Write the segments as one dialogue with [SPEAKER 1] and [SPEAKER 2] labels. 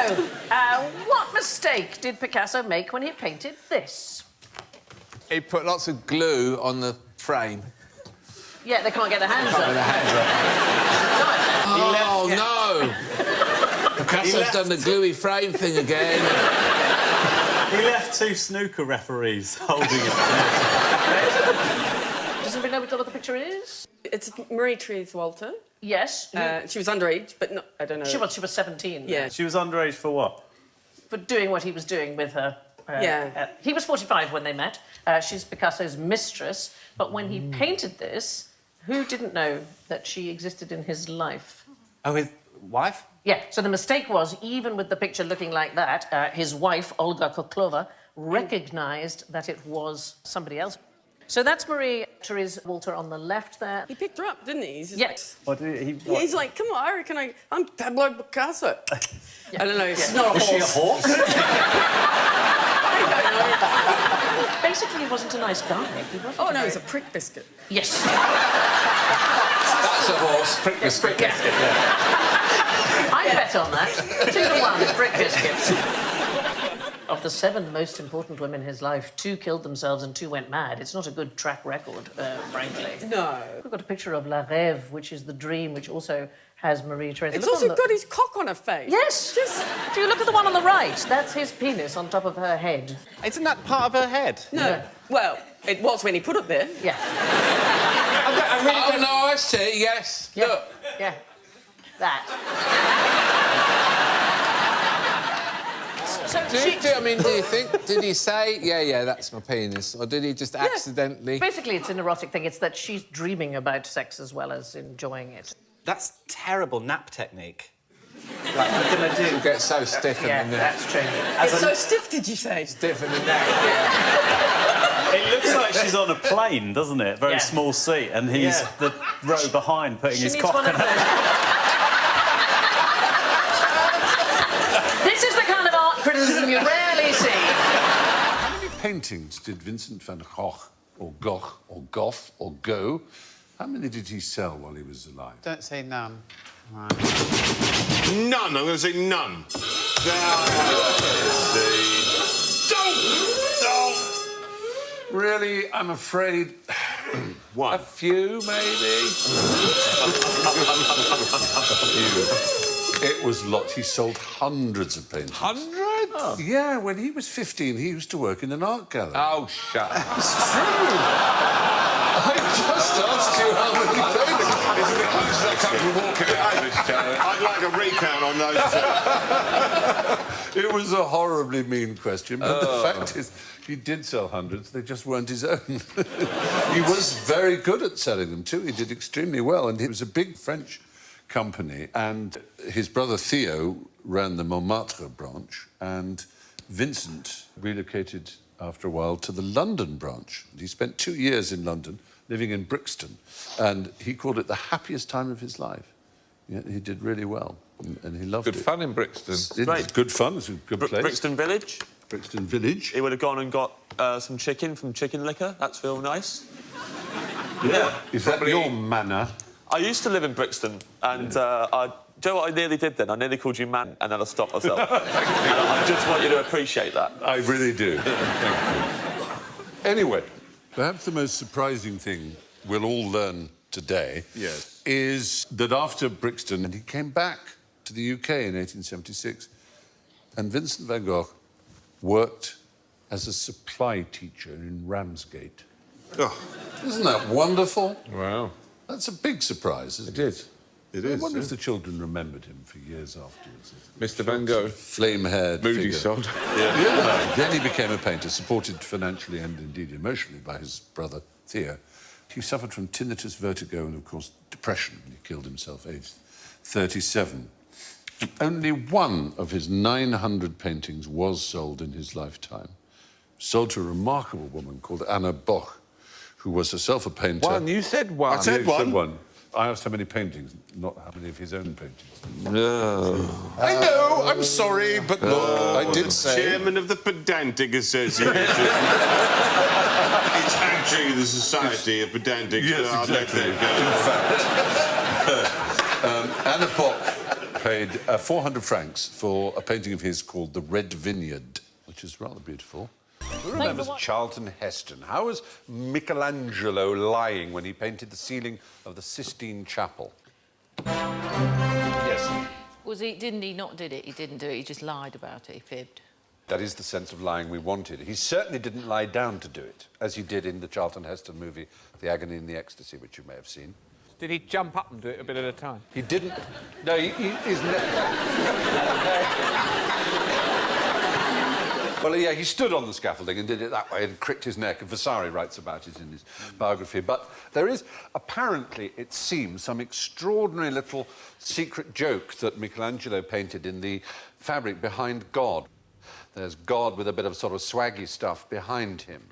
[SPEAKER 1] So, what mistake did Picasso make when he painted this?
[SPEAKER 2] He put lots of glue on the frame.
[SPEAKER 1] Yeah, they can't get their hands
[SPEAKER 2] Can't
[SPEAKER 1] up.
[SPEAKER 2] get their hands up. Oh, no! Picasso's done the gluey frame thing again.
[SPEAKER 3] He left 2 snooker referees holding it.
[SPEAKER 1] Does anybody know what the picture is?
[SPEAKER 4] It's Marie-Therese Walter.
[SPEAKER 1] Yes.
[SPEAKER 4] She was underage, but no, I don't know.
[SPEAKER 1] She was 17.
[SPEAKER 4] Yeah.
[SPEAKER 3] She was underage for what?
[SPEAKER 1] For doing what he was doing with her.
[SPEAKER 4] Yeah.
[SPEAKER 1] He was 45 when they met. She's Picasso's mistress. But when he painted this, who didn't know that she existed in his life?
[SPEAKER 5] Oh, his wife?
[SPEAKER 1] Yeah, so the mistake was, even with the picture looking like that, his wife, Olga Koklova, recognised that it was somebody else. So that's Marie-Therese Walter on the left there.
[SPEAKER 4] He picked her up, didn't he? He's
[SPEAKER 1] Yes.
[SPEAKER 3] What did he...
[SPEAKER 4] Like, he's like, come on, I reckon I'm Pablo Picasso.
[SPEAKER 1] Yeah.
[SPEAKER 4] I don't know. It's
[SPEAKER 1] Yeah.
[SPEAKER 4] not a
[SPEAKER 3] Was she a
[SPEAKER 4] horse.
[SPEAKER 3] horse?
[SPEAKER 1] Basically, he wasn't a nice guy. He wasn't
[SPEAKER 4] Oh, no,
[SPEAKER 1] very-
[SPEAKER 4] he's a prick biscuit.
[SPEAKER 1] Yes.
[SPEAKER 2] That's a horse. Prick biscuit.
[SPEAKER 1] Yeah. I bet on that. 2-1, brick biscuits. Of the 7 most important women in his life, 2 killed themselves and 2 went mad. It's not a good track record, frankly.
[SPEAKER 4] No.
[SPEAKER 1] We've got a picture of La Rêve, which is the dream, which also has Marie-Therese.
[SPEAKER 4] It's
[SPEAKER 1] Look
[SPEAKER 4] also
[SPEAKER 1] on
[SPEAKER 4] got his cock on her face.
[SPEAKER 1] Yes. If you look at the one on the right, that's his penis on top of her head.
[SPEAKER 5] Isn't that part of her head?
[SPEAKER 4] No.
[SPEAKER 1] Yeah.
[SPEAKER 4] Well, it was when he put it there.
[SPEAKER 1] Yeah.
[SPEAKER 2] Oh, no, I see, yes.
[SPEAKER 1] Yeah.
[SPEAKER 2] Look.
[SPEAKER 1] Yeah. That. So
[SPEAKER 2] Do you think... Did he say, yeah, that's my penis? Or did he just accidentally...
[SPEAKER 1] basically, it's an erotic thing. It's that she's dreaming about sex as well as enjoying it.
[SPEAKER 5] That's terrible nap technique. Like, what can I do?
[SPEAKER 2] Get so stiff
[SPEAKER 1] Yeah,
[SPEAKER 2] in the neck.
[SPEAKER 1] that's true.
[SPEAKER 4] It's so stiff, did you say?
[SPEAKER 2] Stiff in the neck.
[SPEAKER 3] It looks like she's on a plane, doesn't it? Very
[SPEAKER 1] Yeah.
[SPEAKER 3] small seat, and he's the row behind putting
[SPEAKER 1] She
[SPEAKER 3] his
[SPEAKER 1] needs
[SPEAKER 3] cock
[SPEAKER 1] one
[SPEAKER 3] in
[SPEAKER 1] of
[SPEAKER 3] her.
[SPEAKER 1] those. This is the kind of art criticism you rarely see.
[SPEAKER 6] How many paintings did Vincent van Gogh, or Gogh, or Gough, or Gogh, how many did he sell while he was alive?
[SPEAKER 5] Don't say none.
[SPEAKER 7] None. I'm going to say none.
[SPEAKER 6] Don't! Really, I'm afraid...
[SPEAKER 7] One.
[SPEAKER 2] A few, maybe?
[SPEAKER 6] It was lots. He sold hundreds of paintings.
[SPEAKER 2] Hundreds?
[SPEAKER 6] Oh. Yeah, when he was 15, he used to work in an art gallery.
[SPEAKER 2] Oh, shut up.
[SPEAKER 6] It's true! I just asked you how many paintings.
[SPEAKER 7] It's a bit close to comfortable walking out of this channel. I'd like a recount on those.
[SPEAKER 6] It was a horribly mean question, but the fact is, he did sell hundreds. They just weren't his own. He was very good at selling them, too. He did extremely well, and it was a big French company, and his brother Theo ran the Montmartre branch, and Vincent relocated after a while to the London branch. He spent 2 years in London, living in Brixton, and he called it the happiest time of his life. Yeah, he did really well, and he loved it.
[SPEAKER 2] Good fun in Brixton.
[SPEAKER 6] It was good fun. It was a good place.
[SPEAKER 8] Brixton Village.
[SPEAKER 6] Brixton Village.
[SPEAKER 8] He would have gone and got some chicken from Chicken Liquor. That's real nice.
[SPEAKER 6] Yeah. Is that your manner?
[SPEAKER 8] I used to live in Brixton, and do you know what I nearly did then? I nearly called you man, and then I stopped myself. And I just want you to appreciate that.
[SPEAKER 6] I really do. Anyway, perhaps the most surprising thing we'll all learn today is that after Brixton, he came back to the UK in 1876, and Vincent van Gogh worked as a supply teacher in Ramsgate.
[SPEAKER 7] Oh,
[SPEAKER 6] Isn't that wonderful?
[SPEAKER 2] Wow.
[SPEAKER 6] That's a big surprise, isn't it?
[SPEAKER 2] It is.
[SPEAKER 7] it
[SPEAKER 6] I
[SPEAKER 7] is.
[SPEAKER 6] wonder if the children remembered him for years afterwards.
[SPEAKER 2] Mr. Van Gogh.
[SPEAKER 6] Flame-haired
[SPEAKER 2] Moody
[SPEAKER 6] figure.
[SPEAKER 2] sod.
[SPEAKER 6] Yeah. Then he became a painter, supported financially and indeed emotionally by his brother Theo. He suffered from tinnitus, vertigo, and of course depression. He killed himself aged 37. Only one of his 900 paintings was sold in his lifetime. Sold to a remarkable woman called Anna Boch, who was herself a painter.
[SPEAKER 2] One, you said one.
[SPEAKER 7] I said
[SPEAKER 6] You
[SPEAKER 7] one.
[SPEAKER 6] I asked how many paintings, not how many of his own paintings.
[SPEAKER 2] No.
[SPEAKER 6] I know, I'm sorry, but look, I did say...
[SPEAKER 7] Chairman of the Pedantic Association. It's actually the Society of Pedantics.
[SPEAKER 6] Yes,
[SPEAKER 7] I'll let
[SPEAKER 6] exactly.
[SPEAKER 7] that go.
[SPEAKER 6] In fact, Anna Boch paid 400 francs for a painting of his called The Red Vineyard, which is rather beautiful. Who remembers Charlton Heston? How was Michelangelo lying when he painted the ceiling of the Sistine Chapel? Yes.
[SPEAKER 9] Didn't he not did it? He didn't do it, he just lied about it, he fibbed.
[SPEAKER 6] That is the sense of lying we wanted. He certainly didn't lie down to do it, as he did in the Charlton Heston movie, The Agony and the Ecstasy, which you may have seen.
[SPEAKER 10] Did he jump up and do it a bit at a time?
[SPEAKER 6] He didn't... No, he's... Well, yeah, he stood on the scaffolding and did it that way and cricked his neck, and Vasari writes about it in his biography. But there is, apparently, it seems, some extraordinary little secret joke that Michelangelo painted in the fabric behind God. There's God with a bit of sort of swaggy stuff behind him.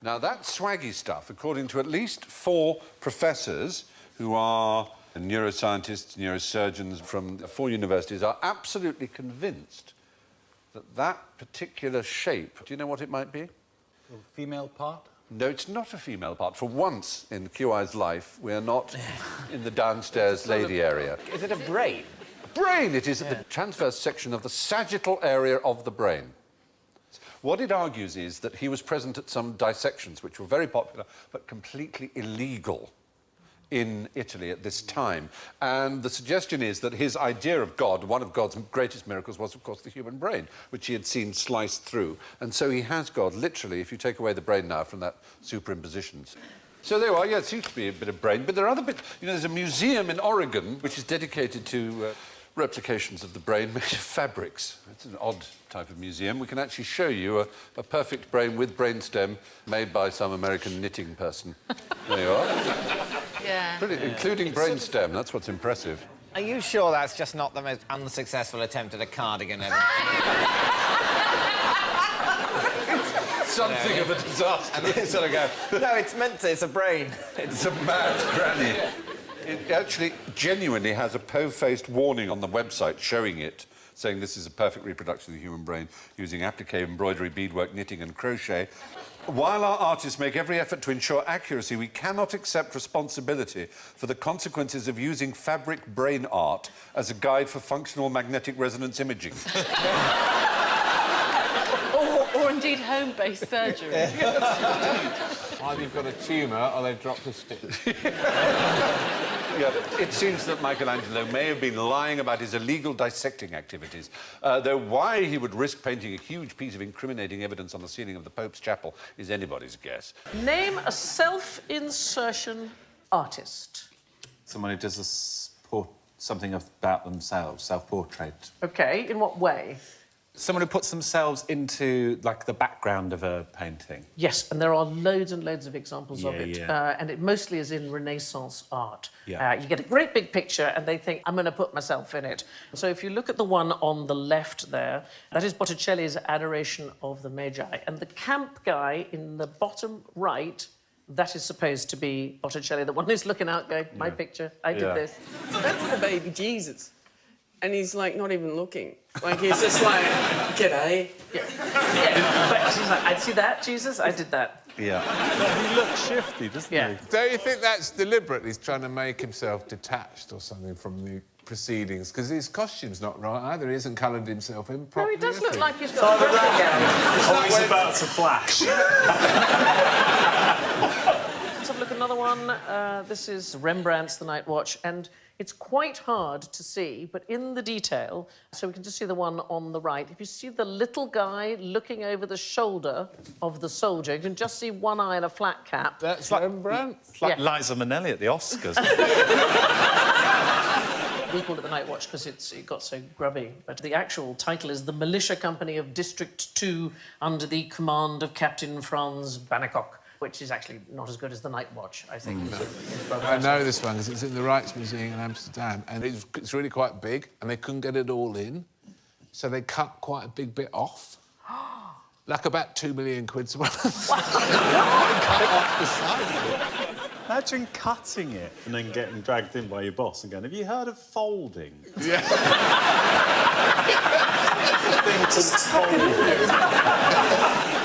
[SPEAKER 6] Now, that swaggy stuff, according to at least 4 professors who are neuroscientists, neurosurgeons from 4 universities, are absolutely convinced that that particular shape, do you know what it might be?
[SPEAKER 5] A female part?
[SPEAKER 6] No, it's not a female part. For once in QI's life, we're not in the downstairs lady area.
[SPEAKER 5] Is it a brain?
[SPEAKER 6] Brain! It is at the transverse section of the sagittal area of the brain. What it argues is that he was present at some dissections, which were very popular, but completely illegal in Italy at this time. And the suggestion is that his idea of God, one of God's greatest miracles, was, of course, the human brain, which he had seen sliced through. And so he has God, literally, if you take away the brain now from that superimposition. So there you are, yeah, it seems to be a bit of brain, but there are other bits. You know, there's a museum in Oregon which is dedicated to replications of the brain made of fabrics. It's an odd type of museum. We can actually show you a perfect brain with brainstem made by some American knitting person. There you are.
[SPEAKER 9] Yeah.
[SPEAKER 6] Brilliant, including brainstem. That's what's impressive.
[SPEAKER 10] Are you sure that's just not the most unsuccessful attempt at a cardigan ever?
[SPEAKER 6] Something of a disaster.
[SPEAKER 10] And then sort of go, no, it's meant to, it's a brain.
[SPEAKER 6] It's a mad granny. It actually genuinely has a po-faced warning on the website showing it, saying this is a perfect reproduction of the human brain using applique, embroidery, beadwork, knitting and crochet. While our artists make every effort to ensure accuracy, we cannot accept responsibility for the consequences of using fabric brain art as a guide for functional magnetic resonance imaging.
[SPEAKER 9] Or indeed home-based surgery.
[SPEAKER 10] Either you've got a tumour or they've dropped a stitch.
[SPEAKER 6] Yeah, it seems that Michelangelo may have been lying about his illegal dissecting activities, though why he would risk painting a huge piece of incriminating evidence on the ceiling of the Pope's chapel is anybody's guess.
[SPEAKER 1] Name a self-insertion artist.
[SPEAKER 3] Someone who does something about themselves, self-portrait.
[SPEAKER 1] OK, in what way?
[SPEAKER 3] Someone who puts themselves into, like, the background of a painting.
[SPEAKER 1] Yes, and there are loads and loads of examples of
[SPEAKER 3] Yeah,
[SPEAKER 1] it.
[SPEAKER 3] yeah.
[SPEAKER 1] And it mostly is in Renaissance art.
[SPEAKER 3] Yeah.
[SPEAKER 1] You get a great big picture and they think, I'm going to put myself in it. So if you look at the one on the left there, that is Botticelli's Adoration of the Magi. And the camp guy in the bottom right, that is supposed to be Botticelli. The one who's looking out going, my picture, I did this.
[SPEAKER 4] That's the baby Jesus. And he's, like, not even looking. Like, he's just like, g'day.
[SPEAKER 1] Yeah. But she's like, I see that, Jesus? I did that.
[SPEAKER 3] Yeah. He looks shifty, doesn't
[SPEAKER 1] Yeah.
[SPEAKER 3] he?
[SPEAKER 2] Don't you think that's deliberate? He's trying to make himself detached or something from the proceedings? Because his costume's not right either. He hasn't coloured himself in
[SPEAKER 1] No,
[SPEAKER 2] properly.
[SPEAKER 1] he does
[SPEAKER 2] has
[SPEAKER 1] look
[SPEAKER 2] he?
[SPEAKER 1] like he's got a rag out.
[SPEAKER 3] Oh, he's about to flash.
[SPEAKER 1] Let's have a look at another one. This is Rembrandt's The Night Watch, and it's quite hard to see, but in the detail, so we can just see the one on the right. If you see the little guy looking over the shoulder of the soldier, you can just see one eye and a flat cap.
[SPEAKER 2] That's Rembrandt?
[SPEAKER 3] It's like
[SPEAKER 1] Yeah.
[SPEAKER 3] Liza Minnelli at the Oscars.
[SPEAKER 1] We called it The Night Watch because it got so grubby. But the actual title is The Militia Company of District 2 under the command of Captain Franz Bannekock, which is actually not as good as The Night Watch, I think.
[SPEAKER 2] I know this one because it's in the Rijksmuseum in Amsterdam, and it's really quite big, and they couldn't get it all in, so they cut quite a big bit off. Like about 2 million quid's worth. They cut off the side of it.
[SPEAKER 3] Imagine cutting it and then getting dragged in by your boss and going, have you heard of folding?
[SPEAKER 2] Yeah.
[SPEAKER 3] Just folding.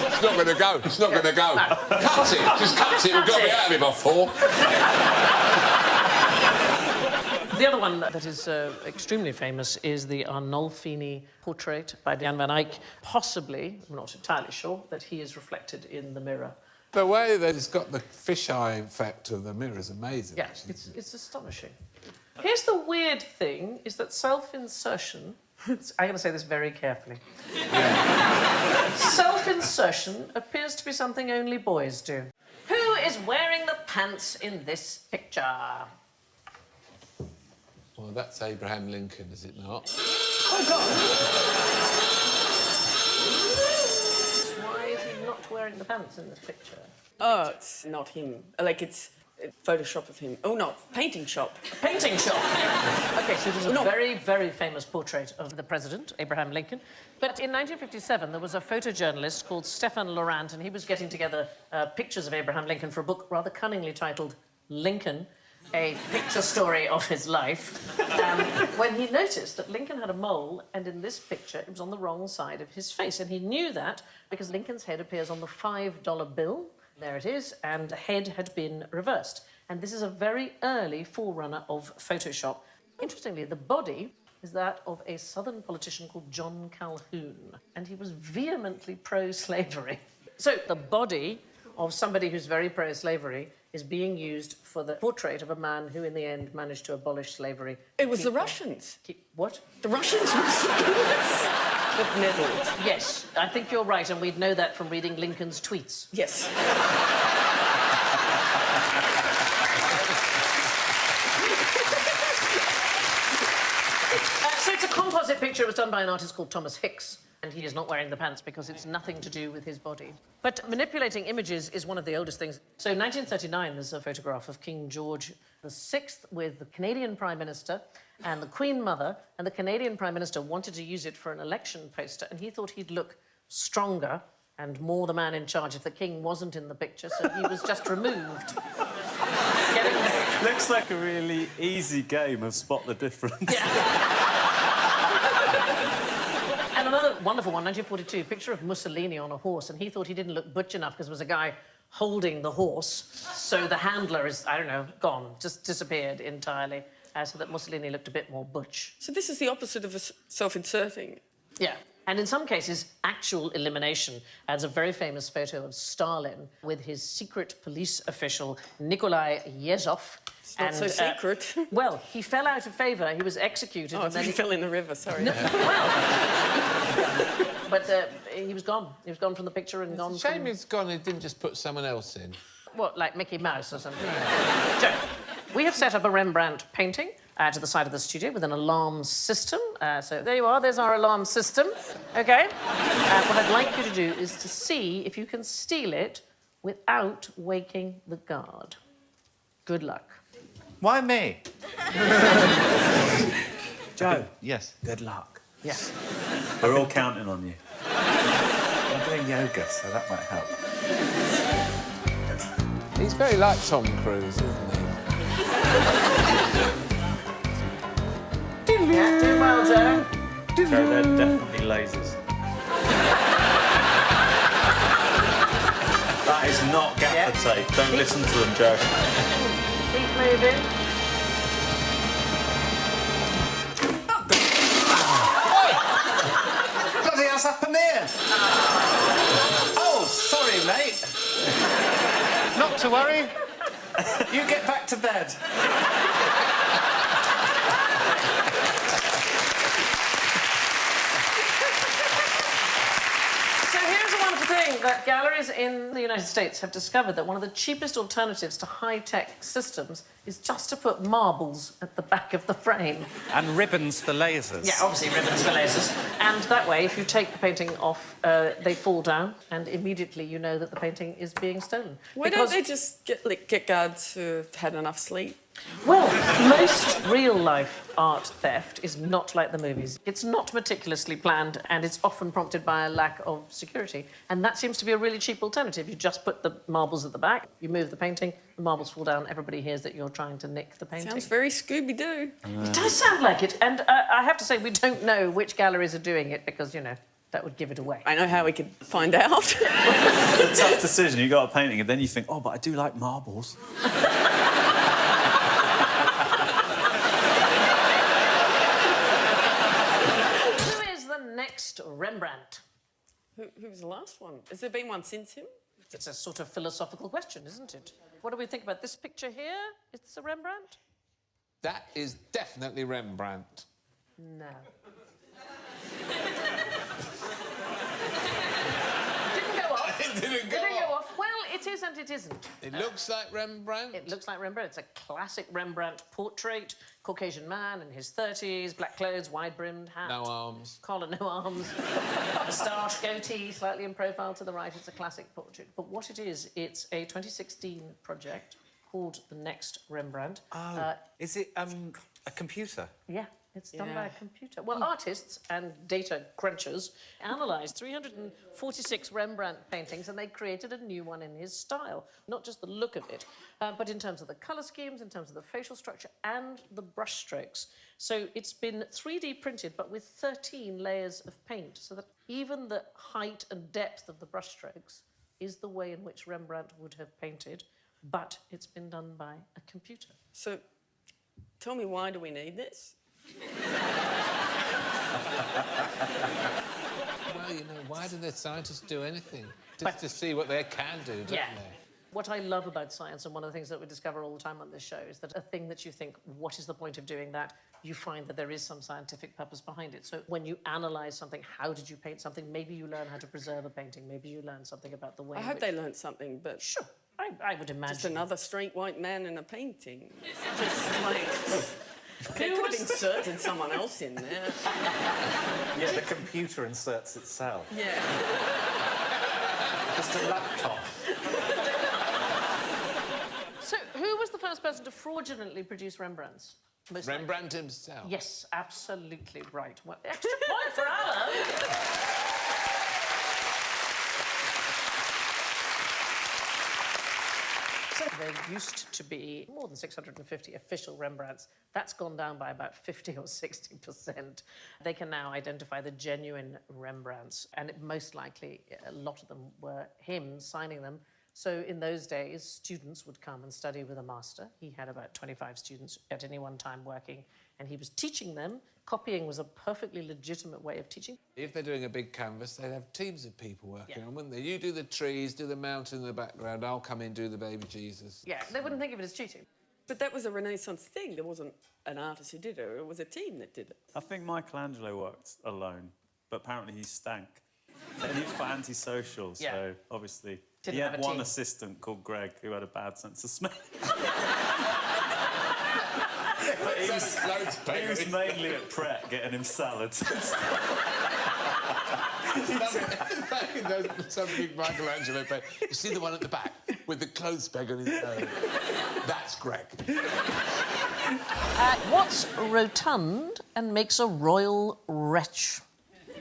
[SPEAKER 2] It's not going to go. It's not going to go. Cut it. Just cut it. We've got to be out of here by 4.
[SPEAKER 1] The other one that is extremely famous is the Arnolfini portrait by Jan van Eyck. Possibly, I'm not entirely sure, that he is reflected in the mirror.
[SPEAKER 2] The way that it's got the fisheye effect of the mirror is amazing.
[SPEAKER 1] Yeah, it's astonishing. Here's the weird thing, is that self-insertion... I'm going to say this very carefully. Yeah. Self-insertion appears to be something only boys do. Who is wearing the pants in this picture?
[SPEAKER 2] Well, that's Abraham Lincoln, is it not?
[SPEAKER 1] Oh, God! Why is he not wearing the pants in this picture?
[SPEAKER 4] Oh, it's not him. Like, it's a Photoshop of him. Oh, no, painting shop.
[SPEAKER 1] A painting shop. OK, so there's a very, very famous portrait of the president, Abraham Lincoln. But in 1957, there was a photojournalist called Stefan Laurent, and he was getting together pictures of Abraham Lincoln for a book rather cunningly titled Lincoln, a picture story of his life, when he noticed that Lincoln had a mole, and in this picture, it was on the wrong side of his face. And he knew that because Lincoln's head appears on the $5 bill. There it is, and the head had been reversed. And this is a very early forerunner of Photoshop. Interestingly, the body is that of a Southern politician called John Calhoun, and he was vehemently pro-slavery. So the body of somebody who's very pro-slavery is being used for the portrait of a man who, in the end, managed to abolish slavery.
[SPEAKER 4] It was the Russians.
[SPEAKER 1] What?
[SPEAKER 4] The Russians that meddled.
[SPEAKER 1] Yes, I think you're right, and we'd know that from reading Lincoln's tweets.
[SPEAKER 4] Yes.
[SPEAKER 1] So it's a composite picture. It was done by an artist called Thomas Hicks, and he is not wearing the pants because it's nothing to do with his body. But manipulating images is one of the oldest things. So in 1939, there's a photograph of King George VI with the Canadian Prime Minister and the Queen Mother, and the Canadian Prime Minister wanted to use it for an election poster, and he thought he'd look stronger and more the man in charge if the king wasn't in the picture, so he was just removed.
[SPEAKER 3] Looks like a really easy game of spot the difference.
[SPEAKER 1] Yeah. And another wonderful one, 1942, picture of Mussolini on a horse, and he thought he didn't look butch enough because there was a guy holding the horse, so the handler is, I don't know, gone, just disappeared entirely, so that Mussolini looked a bit more butch.
[SPEAKER 4] So this is the opposite of a self-inserting.
[SPEAKER 1] Yeah. And in some cases, actual elimination. There's a very famous photo of Stalin with his secret police official, Nikolai Yezhov.
[SPEAKER 4] It's not so secret.
[SPEAKER 1] Well, he fell out of favour. He was executed.
[SPEAKER 4] Oh,
[SPEAKER 1] and then
[SPEAKER 4] he fell in the river, sorry.
[SPEAKER 1] No, well... But he was gone. He was gone from the picture and gone
[SPEAKER 2] It's a shame he's gone and didn't just put someone else in.
[SPEAKER 1] What, like Mickey Mouse or something? So, we have set up a Rembrandt painting to the side of the studio with an alarm system. So there you are, there's our alarm system. OK? What I'd like you to do is to see if you can steal it without waking the guard. Good luck.
[SPEAKER 5] Why me?
[SPEAKER 3] Joe.
[SPEAKER 5] Yes.
[SPEAKER 3] Good luck.
[SPEAKER 1] Yeah.
[SPEAKER 3] We're all counting on you.
[SPEAKER 5] I'm doing yoga, so that might help.
[SPEAKER 2] He's very like Tom Cruise, isn't he?
[SPEAKER 1] Yeah, doing well, Joe.
[SPEAKER 3] Joe, they're definitely lasers. That is not gaffer tape. Don't listen to them, Joe.
[SPEAKER 1] Keep moving.
[SPEAKER 5] Bloody hell's happened here? Oh, sorry, mate. Not to worry. You get back to bed.
[SPEAKER 1] That galleries in the United States have discovered that one of the cheapest alternatives to high-tech systems is just to put marbles at the back of the frame.
[SPEAKER 5] And ribbons for lasers.
[SPEAKER 1] Yeah, obviously ribbons for lasers. And that way, if you take the painting off, they fall down, and immediately you know that the painting is being stolen.
[SPEAKER 4] Why don't they just get guards who've had enough sleep?
[SPEAKER 1] Well, most real-life art theft is not like the movies. It's not meticulously planned, and it's often prompted by a lack of security. And that seems to be a really cheap alternative. You just put the marbles at the back, you move the painting, the marbles fall down, everybody hears that you're trying to nick the painting.
[SPEAKER 4] Sounds very Scooby-Doo.
[SPEAKER 1] It does sound like it, and I have to say, we don't know which galleries are doing it, because, you know, that would give it away.
[SPEAKER 4] I know how we could find out.
[SPEAKER 3] It's a tough decision. You got a painting, and then you think, oh, but I do like marbles.
[SPEAKER 1] next Rembrandt?
[SPEAKER 4] Who was the last one? Has there been one since him?
[SPEAKER 1] It's a sort of philosophical question, isn't it? What do we think about this picture here? Is this a Rembrandt?
[SPEAKER 2] That is definitely Rembrandt.
[SPEAKER 1] No. Didn't go off.
[SPEAKER 2] It didn't go
[SPEAKER 1] off. Well, it is and it isn't.
[SPEAKER 2] It looks like Rembrandt.
[SPEAKER 1] It looks like Rembrandt. It's a classic Rembrandt portrait. Caucasian man in his 30s, black clothes, wide-brimmed hat.
[SPEAKER 2] No arms.
[SPEAKER 1] Collar, no arms. Moustache, goatee, slightly in profile to the right. It's a classic portrait. But what it is, it's a 2016 project called The Next Rembrandt.
[SPEAKER 5] Oh, is it a computer?
[SPEAKER 1] Yeah, it's done by a computer. Well, artists and data crunchers analysed 346 Rembrandt paintings and they created a new one in his style. Not just the look of it, but in terms of the colour schemes, in terms of the facial structure and the brushstrokes. So it's been 3D printed, but with 13 layers of paint, so that even the height and depth of the brushstrokes is the way in which Rembrandt would have painted, but it's been done by a computer.
[SPEAKER 4] So, tell me, why do we need this?
[SPEAKER 2] Well, you know, why do the scientists do anything? Just to see what they can do, don't they?
[SPEAKER 1] What I love about science, and one of the things that we discover all the time on this show, is that a thing that you think, what is the point of doing that? You find that there is some scientific purpose behind it. So when you analyse something, how did you paint something? Maybe you learn how to preserve a painting. Maybe you learn something about the way
[SPEAKER 4] I hope they learned something, but...
[SPEAKER 1] Sure, I would imagine.
[SPEAKER 4] Just another straight white man in a painting. Just like... They could have inserted someone else in there.
[SPEAKER 5] Yeah, the computer inserts itself.
[SPEAKER 4] Yeah.
[SPEAKER 5] Just a laptop.
[SPEAKER 1] So who was the first person to fraudulently produce Rembrandts? Most
[SPEAKER 2] Rembrandt himself.
[SPEAKER 1] Yes, absolutely right. Well, extra point for Alan. So there used to be more than 650 official Rembrandts. That's gone down by about 50 or 60%. They can now identify the genuine Rembrandts, and most likely a lot of them were him signing them. So in those days, students would come and study with a master. He had about 25 students at any one time working, and he was teaching them. Copying was a perfectly legitimate way of teaching.
[SPEAKER 2] If they're doing a big canvas, they'd have teams of people working on, wouldn't they? You do the trees, do the mountain in the background, I'll come in, do the baby Jesus.
[SPEAKER 1] Yeah, they wouldn't think of it as cheating.
[SPEAKER 4] But that was a Renaissance thing. There wasn't an artist who did it. It was a team that did it.
[SPEAKER 3] I think Michelangelo worked alone, but apparently he stank. And he was quite antisocial, so obviously...
[SPEAKER 1] Didn't
[SPEAKER 3] he
[SPEAKER 1] have
[SPEAKER 3] had
[SPEAKER 1] a
[SPEAKER 3] one
[SPEAKER 1] team.
[SPEAKER 3] assistant called Greg who had a bad sense of smell. But he was mainly at Pret getting him salads.
[SPEAKER 2] Some big Michelangelo painting. You see the one at the back with the clothes peg on his nose? That's Greg.
[SPEAKER 1] What's rotund and makes a royal wretch?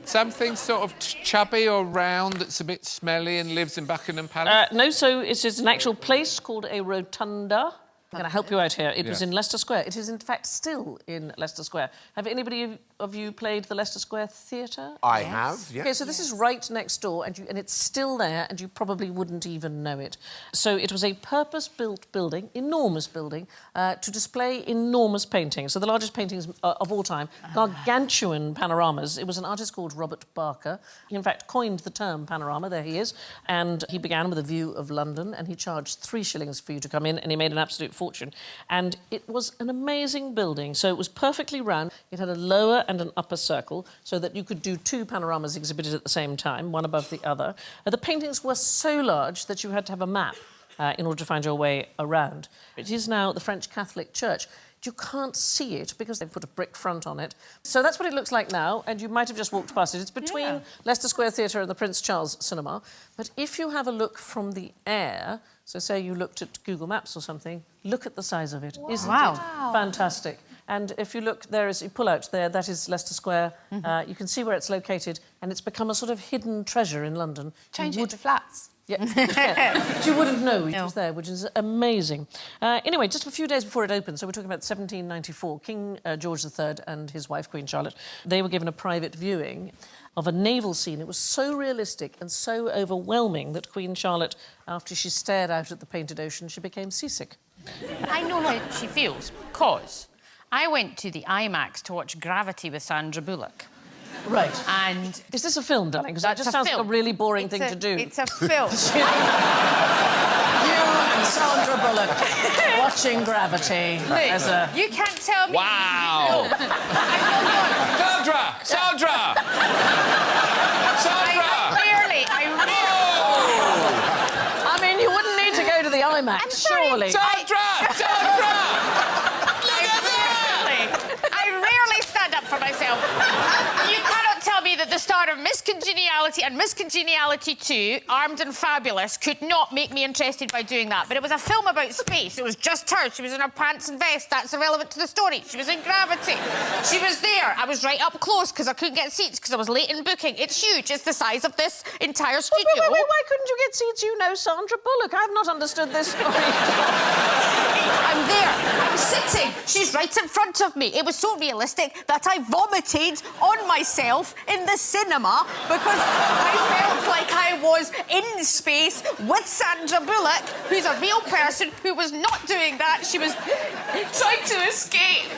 [SPEAKER 2] Something sort of chubby or round that's a bit smelly and lives in Buckingham Palace?
[SPEAKER 1] No, so it is an actual place called a rotunda. I'm going to help you out here. It was in Leicester Square. It is, in fact, still in Leicester Square. Have anybody of you played the Leicester Square Theatre?
[SPEAKER 5] I have, yes.
[SPEAKER 1] OK, so this is right next door, and it's still there, and you probably wouldn't even know it. So it was a purpose-built building, enormous building, to display enormous paintings. So the largest paintings of all time, gargantuan panoramas. It was an artist called Robert Barker. He, in fact, coined the term panorama. There he is. And he began with a view of London, and he charged 3 shillings for you to come in, and he made an absolute fortune. And it was an amazing building. So it was perfectly round. It had a lower and an upper circle so that you could do 2 panoramas exhibited at the same time, one above the other. The paintings were so large that you had to have a map in order to find your way around. It is now the French Catholic Church. You can't see it because they've put a brick front on it. So that's what it looks like now, and you might have just walked past it. It's between Leicester Square Theatre and the Prince Charles Cinema. But if you have a look from the air, so say you looked at Google Maps or something, look at the size of it. Wow. Isn't it fantastic? And if you look, there is, you pull out there, that is Leicester Square. You can see where it's located, and it's become a sort of hidden treasure in London.
[SPEAKER 11] Change it to flats.
[SPEAKER 1] Yeah. But you wouldn't know it was there, which is amazing. Anyway, just a few days before it opened, so we're talking about 1794, King George III and his wife, Queen Charlotte, they were given a private viewing of a naval scene. It was so realistic and so overwhelming that Queen Charlotte, after she stared out at the painted ocean, she became seasick.
[SPEAKER 11] I know how she feels, because I went to the IMAX to watch Gravity with Sandra Bullock.
[SPEAKER 1] Right.
[SPEAKER 12] And
[SPEAKER 1] Is this a film, darling? Because that
[SPEAKER 12] That's
[SPEAKER 1] just
[SPEAKER 12] a
[SPEAKER 1] sounds like
[SPEAKER 12] film.
[SPEAKER 1] a really boring
[SPEAKER 12] it's
[SPEAKER 1] thing
[SPEAKER 12] a,
[SPEAKER 1] to do.
[SPEAKER 12] It's a film.
[SPEAKER 1] You and Sandra Bullock watching Gravity as a...
[SPEAKER 12] You can't tell me.
[SPEAKER 2] Wow! Sandra! Sandra! Sandra!
[SPEAKER 1] I mean, you wouldn't need to go to the IMAX,
[SPEAKER 12] I'm sorry.
[SPEAKER 1] surely.
[SPEAKER 2] Sandra! Sandra!
[SPEAKER 12] I rarely stand up for myself. You cannot tell me that the star of Miss Congeniality and Miss Congeniality 2, Armed and Fabulous, could not make me interested by doing that. But it was a film about space. It was just her. She was in her pants and vest. That's irrelevant to the story. She was in Gravity. She was there. I was right up close because I couldn't get seats because I was late in booking. It's huge. It's the size of this entire studio.
[SPEAKER 1] Wait, why couldn't you get seats? You know Sandra Bullock. I've not understood this story.
[SPEAKER 12] I'm there. I'm sitting. She's right in front of me. It was so realistic that I vomited on myself in the cinema because I felt like I was in space with Sandra Bullock, who's a real person who was not doing that. She was trying to escape.